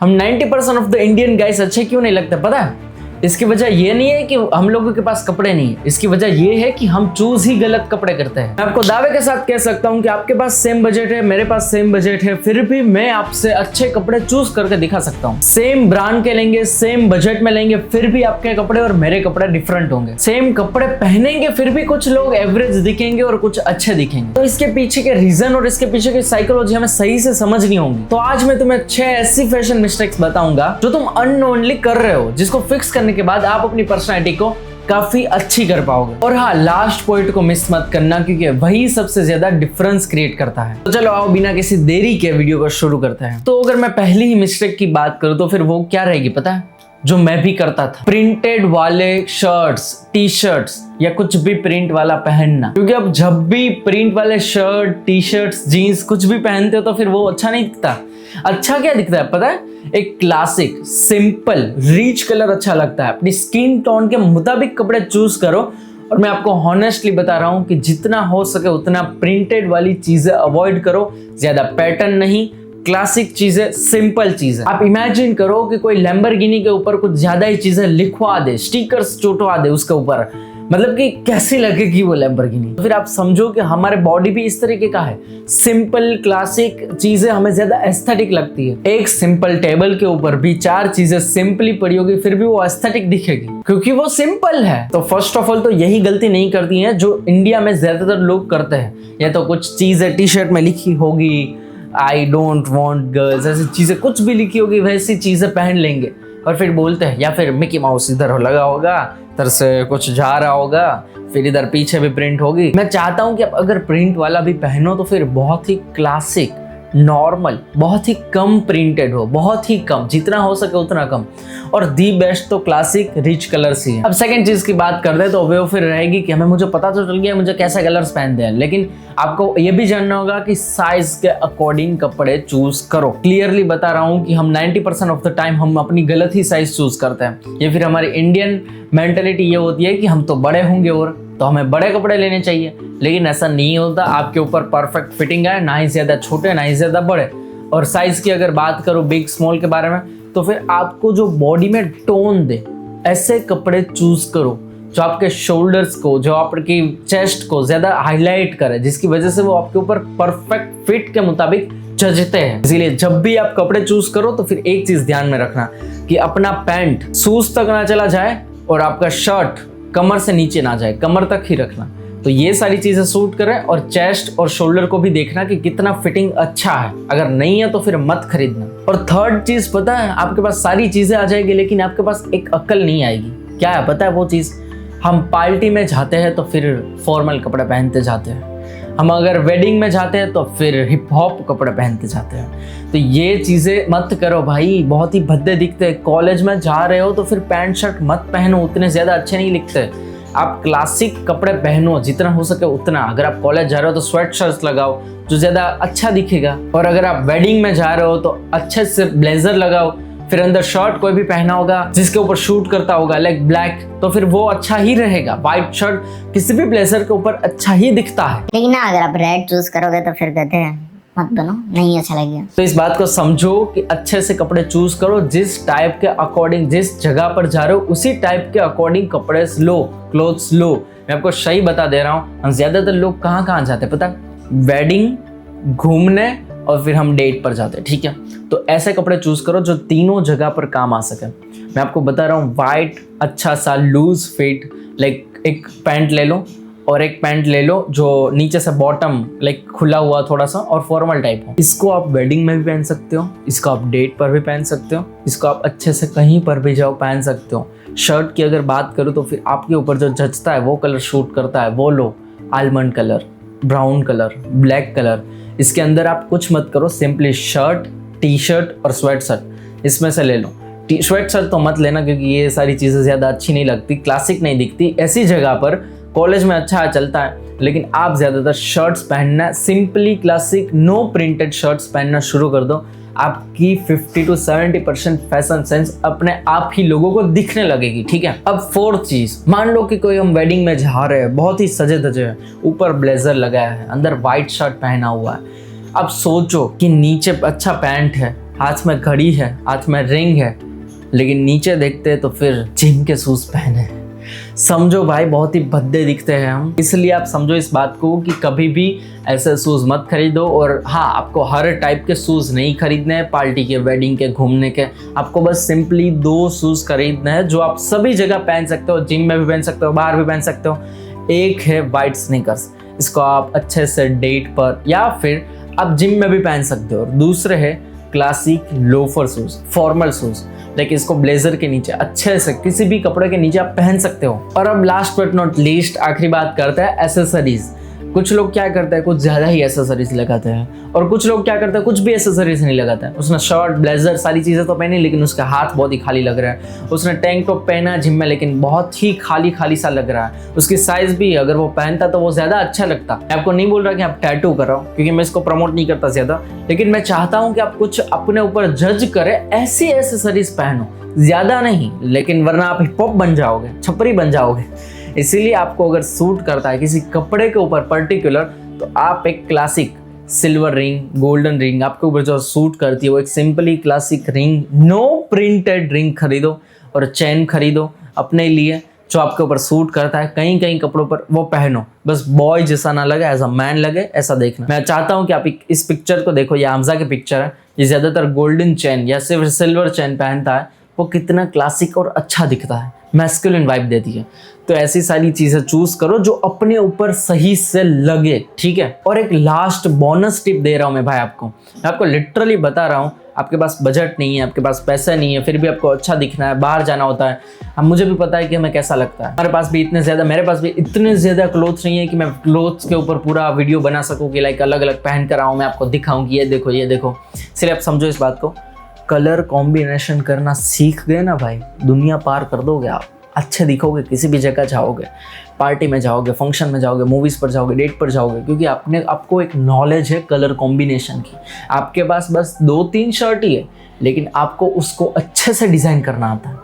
हम 90% of the Indian guys अच्छे क्यों नहीं लगते पता है? इसकी वजह ये नहीं है कि हम लोगों के पास कपड़े नहीं है, इसकी वजह ये है कि हम चूज ही गलत कपड़े करते हैं। मैं आपको दावे के साथ कह सकता हूं कि आपके पास सेम बजट है, मेरे पास सेम बजट है, फिर भी मैं आपसे अच्छे कपड़े चूज करके दिखा सकता हूं। सेम ब्रांड के लेंगे, सेम बजट में लेंगे, फिर भी आपके कपड़े और मेरे कपड़े डिफरेंट होंगे। सेम कपड़े पहनेंगे फिर भी कुछ लोग एवरेज दिखेंगे और कुछ अच्छे दिखेंगे। तो इसके पीछे के रीजन और इसके पीछे की साइकोलॉजी हमें सही से समझनी होगी। तो आज मैं तुम्हें 6 ऐसी फैशन मिस्टेक्स बताऊंगा जो तुम अननोनली कर रहे हो, जिसको फिक्स करने के बाद आप अपनी पर्सनैलिटी को काफी अच्छी कर पाओगे। और हाँ, लास्ट पॉइंट को मिस मत करना क्योंकि वही सबसे ज्यादा डिफरेंस क्रिएट करता है। तो चलो आओ बिना किसी देरी के वीडियो को शुरू करते हैं। तो अगर मैं पहली ही मिस्टेक की बात करूं तो फिर वो क्या रहेगी पता है? जो मैं भी करता था, प्रिंटेड वाले शर्ट्स, टी शर्ट्स या कुछ भी प्रिंट वाला पहनना। क्योंकि अब जब भी प्रिंट वाले शर्ट, टी शर्ट्स, जीन्स कुछ भी पहनते हो तो फिर वो अच्छा नहीं दिखता। अच्छा क्या दिखता है पता है? एक क्लासिक, सिंपल, रिच कलर अच्छा लगता है। अपनी स्किन टोन के मुताबिक कपड़े चूज करो। और मैं आपको हॉनेस्टली बता रहा हूं कि जितना हो सके उतना प्रिंटेड वाली चीजें अवॉइड करो। ज्यादा पैटर्न नहीं, क्लासिक चीजें, सिंपल चीजें। आप इमेजिन करो कि कोई लैम्बोर्गिनी के ऊपर कुछ ज्यादा ही चीजें लिखवा दे, स्टिकर्स चोटवा दे उसके ऊपर, मतलब कि कैसी लगेगी वो लैम्बोर्गिनी। तो फिर आप समझो कि हमारे बॉडी भी इस तरीके का है। सिंपल क्लासिक चीजें हमें ज्यादा एस्थेटिक लगती है। एक सिंपल टेबल के ऊपर भी 4 चीजें सिंपली पड़ी होगी फिर भी वो एस्थेटिक दिखेगी क्योंकि वो सिंपल है। तो फर्स्ट ऑफ ऑल तो यही गलती नहीं करती है जो इंडिया में ज्यादातर लोग करते हैं। या तो कुछ चीजें टी शर्ट में लिखी होगी, आई डोंट वॉन्ट गर्ल्स, ऐसी चीजें कुछ भी लिखी होगी वैसी चीजें पहन लेंगे और फिर बोलते हैं। या फिर मिकी माउस इधर लगा होगा, इधर से कुछ जा रहा होगा, फिर इधर पीछे भी प्रिंट होगी। मैं चाहता हूं कि आप अगर प्रिंट वाला भी पहनो तो फिर बहुत ही क्लासिक, नॉर्मल, बहुत ही कम प्रिंटेड हो, बहुत ही कम, जितना हो सके उतना कम। और दी बेस्ट तो क्लासिक रिच कलर्स ही है। अब सेकंड चीज की बात कर दे तो वो फिर रहेगी कि मुझे पता तो चल गया मुझे कैसे कलर्स पहनते हैं, लेकिन आपको ये भी जानना होगा कि साइज के अकॉर्डिंग कपड़े चूज करो। क्लियरली बता रहा हूं कि हम 90% ऑफ द टाइम हम अपनी गलत ही साइज चूज करते हैं। ये फिर हमारी इंडियन मेंटेलिटी ये होती है कि हम तो बड़े होंगे और तो हमें बड़े कपड़े लेने चाहिए, लेकिन ऐसा नहीं होता। आपके ऊपर परफेक्ट फिटिंग है, ना ही ज्यादा छोटे ना ही ज्यादा बड़े। और साइज की अगर बात करो बिग स्मॉल के बारे में तो फिर आपको जो बॉडी में टोन दे ऐसे कपड़े चूज करो जो आपके शोल्डर्स को, जो आपकी चेस्ट को ज्यादा हाईलाइट करे, जिसकी वजह से वो आपके ऊपर परफेक्ट फिट के मुताबिक जचते हैं। इसीलिए जब भी आप कपड़े चूज करो तो फिर एक चीज ध्यान में रखना कि अपना पैंट शूज तक ना चला जाए और आपका शर्ट कमर से नीचे ना जाए, कमर तक ही रखना। तो ये सारी चीजें सूट करें। और चेस्ट और शोल्डर को भी देखना कि कितना फिटिंग अच्छा है। अगर नहीं है तो फिर मत खरीदना। और थर्ड चीज पता है, आपके पास सारी चीजें आ जाएगी लेकिन आपके पास एक अक्ल नहीं आएगी। क्या है पता है वो चीज? हम पार्टी में जाते हैं तो फिर फॉर्मल कपड़े पहनते जाते हैं। हम अगर वेडिंग में जाते हैं तो फिर हिप हॉप कपड़े पहनते जाते हैं। तो ये चीज़ें मत करो भाई, बहुत ही भद्दे दिखते हैं। कॉलेज में जा रहे हो तो फिर पैंट शर्ट मत पहनो, उतने ज़्यादा अच्छे नहीं लिखते। आप क्लासिक कपड़े पहनो जितना हो सके उतना। अगर आप कॉलेज जा रहे हो तो स्वेट शर्ट्स लगाओ जो ज़्यादा अच्छा दिखेगा। और अगर आप वेडिंग में जा रहे हो तो अच्छे से ब्लेजर लगाओ, फिर अंदर शर्ट कोई भी पहना होगा जिसके ऊपर शूट करता होगा लाइक ब्लैक, तो फिर वो अच्छा ही रहेगा। व्हाइट शर्ट किसी भी ब्लेजर के ऊपर अच्छा ही दिखता है। लेकिन ना अगर आप रेड चूज करोगे तो फिर कहते हैं मत बनो, नहीं अच्छा लगेगा। तो इस बात को समझो कि अच्छे से कपड़े चूज करो, जिस टाइप के अकॉर्डिंग, जिस जगह पर जा रहे हो उसी टाइप के अकॉर्डिंग कपड़े लो, क्लोथ्स लो। मैं आपको सही बता दे रहा हूँ, हम ज्यादातर लोग कहाँ जाते हैं पता? वेडिंग, घूमने और फिर हम डेट पर जाते हैं, ठीक है? तो ऐसे कपड़े चूज करो जो तीनों जगह पर काम आ सके। मैं आपको बता रहा हूँ, वाइट अच्छा सा लूज फिट, लाइक एक पैंट ले लो और एक पैंट ले लो जो नीचे से बॉटम लाइक खुला हुआ थोड़ा सा और फॉर्मल टाइप हो। इसको आप वेडिंग में भी पहन सकते हो, इसको आप डेट पर भी पहन सकते हो, इसको आप अच्छे से कहीं पर भी जाओ पहन सकते हो। शर्ट की अगर बात करूँ तो फिर आपके ऊपर जो जचता है वो कलर शूट करता है वो लो। Almond colour, brown colour, black colour, इसके अंदर आप कुछ मत करो, सिंपली शर्ट, टी शर्ट और स्वेट शर्ट इसमें से ले लो। स्वेट शर्ट तो मत लेना क्योंकि ये सारी चीज़ें ज़्यादा अच्छी नहीं लगती, क्लासिक नहीं दिखती। ऐसी जगह पर कॉलेज में अच्छा चलता है, लेकिन आप ज़्यादातर शर्ट्स पहनना, simply classic no printed shirts पहनना शुरू कर दो। आपकी 50 to 70% फैशन सेंस अपने आप ही लोगों को दिखने लगेगी, ठीक है? अब फोर्थ चीज, मान लो कि कोई हम वेडिंग में जा रहे हैं, बहुत ही सजे धजे हैं, ऊपर ब्लेजर लगाया है, अंदर व्हाइट शर्ट पहना हुआ है। अब सोचो कि नीचे अच्छा पैंट है, हाथ में घड़ी है, हाथ में रिंग है, लेकिन नीचे देखते हैं तो फिर जिम के शूज पहने हैं। समझो भाई, बहुत ही भद्दे दिखते हैं हम। इसलिए आप समझो इस बात को कि कभी भी ऐसे शूज मत खरीदो। और हाँ, आपको हर टाइप के शूज नहीं खरीदने हैं, पार्टी के, वेडिंग के, घूमने के। आपको बस सिंपली 2 शूज खरीदने हैं जो आप सभी जगह पहन सकते हो। जिम में भी पहन सकते हो, बाहर भी पहन सकते हो। एक है वाइट स्नीकर्स, इसको आप अच्छे से डेट पर या फिर आप जिम में भी पहन सकते हो। और दूसरे है classic loafer shoes, formal shoes, like इसको ब्लेजर के नीचे अच्छे से किसी भी कपड़े के नीचे आप पहन सकते हो। और अब लास्ट बट नॉट लीस्ट आखिरी बात करते हैं एसेसरीज। कुछ लोग क्या करते हैं, कुछ ज़्यादा ही एसेसरीज लगाते हैं, और कुछ लोग क्या करते हैं, कुछ भी एसेसरीज नहीं लगाते हैं। उसने शर्ट, ब्लेजर, सारी चीज़ें तो पहनी, लेकिन उसका हाथ बहुत ही खाली लग रहा है। उसने टैंक टॉप पहना जिम में, लेकिन बहुत ही खाली खाली सा लग रहा है। उसकी साइज भी अगर वो पहनता तो वो ज़्यादा अच्छा लगता। मैं आपको नहीं बोल रहा कि आप टैटू कराओ, क्योंकि मैं इसको प्रमोट नहीं करता ज़्यादा, लेकिन मैं चाहता हूँ कि आप कुछ अपने ऊपर जज करें, ऐसी एसेसरीज पहनो, ज़्यादा नहीं, लेकिन वरना आप हिप हॉप बन जाओगे, छपरी बन जाओगे। इसीलिए आपको अगर सूट करता है किसी कपड़े के ऊपर पर्टिकुलर, तो आप एक classic silver ring, golden ring आपके ऊपर जो सूट करती है, वो एक simply classic ring, no printed ring खरीदो और चेन खरीदो अपने लिए जो आपके ऊपर सूट करता है। कहीं कहीं कपड़ों पर वो पहनो, बस बॉय जैसा ना लगे, एज अ मैन लगे, ऐसा देखना। मैं चाहता हूँ कि आप इस पिक्चर को देखो, ये हमजा की पिक्चर है। ये ज़्यादातर गोल्डन चेन या सिर्फ सिल्वर चेन पहनता है, वो कितना क्लासिक और अच्छा दिखता है, मैस्कुलिन वाइब देती है। तो ऐसी सारी चीज़ें चूज करो जो अपने ऊपर सही से लगे, ठीक है। और एक लास्ट बोनस टिप दे रहा हूँ मैं भाई आपको। मैं आपको लिटरली बता रहा हूँ, आपके पास बजट नहीं है, आपके पास पैसा नहीं है, फिर भी आपको अच्छा दिखना है, बाहर जाना होता है। अब मुझे भी पता है कि हमें कैसा लगता है। मेरे पास भी इतने ज़्यादा क्लोथ्स नहीं है कि मैं क्लोथ्स के ऊपर पूरा वीडियो बना सकूँ कि लाइक अलग अलग पहन कर आऊँ, मैं आपको दिखाऊँ कि ये देखो ये देखो। इसलिए आप समझो इस बात को, कलर कॉम्बिनेशन करना सीख गए ना भाई, दुनिया पार कर दोगे आप। अच्छे दिखोगे, किसी भी जगह जाओगे, पार्टी में जाओगे, फंक्शन में जाओगे, मूवीज़ पर जाओगे, डेट पर जाओगे, क्योंकि आपको एक नॉलेज है कलर कॉम्बिनेशन की। आपके पास बस 2-3 शर्ट ही है, लेकिन आपको उसको अच्छे से डिज़ाइन करना आता है।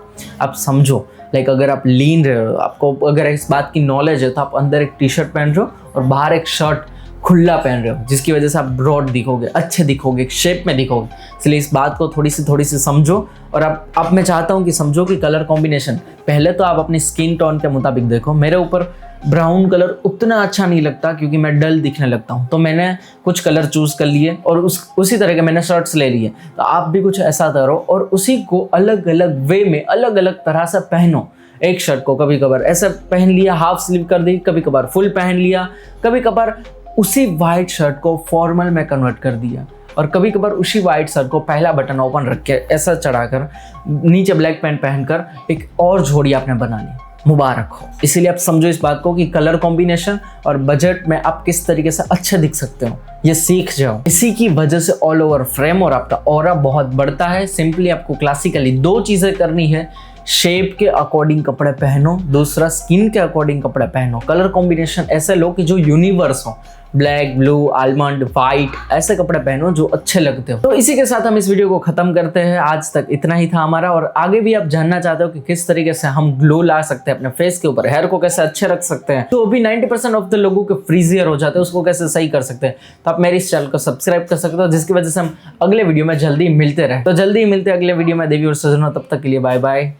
आप समझो, लाइक अगर आप लीन रहे हो, आपको अगर इस बात की नॉलेज है, तो आप अंदर एक टी शर्ट पहन रहे हो और बाहर एक शर्ट खुला पहन रहे हो, जिसकी वजह से आप ब्रॉड दिखोगे, अच्छे दिखोगे, शेप में दिखोगे। इसलिए इस बात को थोड़ी सी समझो। और अब मैं चाहता हूँ कि समझो कि कलर कॉम्बिनेशन पहले तो आप अपनी स्किन टोन के मुताबिक देखो। मेरे ऊपर ब्राउन कलर उतना अच्छा नहीं लगता, क्योंकि मैं डल दिखने लगता हूँ, तो मैंने कुछ कलर चूज़ कर लिए और उसी तरह के मैंने शर्ट्स ले लिए। तो आप भी कुछ ऐसा करो और उसी को अलग अलग वे में, अलग अलग तरह से पहनो। एक शर्ट को कभी कभार ऐसा पहन लिया, हाफ स्लीव कर दी, कभी कभार फुल पहन लिया, कभी कभार उसी वाइट शर्ट को फॉर्मल में कन्वर्ट कर दिया, और कभी कभार उसी वाइट शर्ट को पहला बटन ओपन रख के ऐसा चढ़ाकर नीचे ब्लैक पैंट पहनकर एक और जोड़ी आपने बना ली। मुबारक हो। इसीलिए आप समझो इस बात को कि कलर कॉम्बिनेशन और बजट में आप किस तरीके से अच्छे दिख सकते हो, ये सीख जाओ। इसी की वजह से ऑल ओवर फ्रेम और आपका ऑरा बहुत बढ़ता है। सिंपली आपको क्लासिकली 2 चीज़ें करनी है, शेप के अकॉर्डिंग कपड़े पहनो, दूसरा स्किन के अकॉर्डिंग कपड़े पहनो। कलर कॉम्बिनेशन ऐसे लो कि जो यूनिवर्स हो, ब्लैक, ब्लू, आलमंड, वाइट, ऐसे कपड़े पहनो जो अच्छे लगते हो। तो इसी के साथ हम इस वीडियो को खत्म करते हैं। आज तक इतना ही था हमारा, और आगे भी आप जानना चाहते हो कि किस तरीके से हम ग्लो ला सकते हैं अपने फेस के ऊपर, हेयर को कैसे अच्छे रख सकते हैं, तो अभी 90% ऑफ द लोगों के फ्रीजियर हो जाते हैं, उसको कैसे सही कर सकते हैं, तो आप मेरे इस चैनल को सब्सक्राइब कर सकते हो, जिसकी वजह से हम अगले वीडियो में जल्दी मिलते रहे। तो जल्दी मिलते हैं अगले वीडियो में। देवी और सजनों, तब तक के लिए बाय बाय।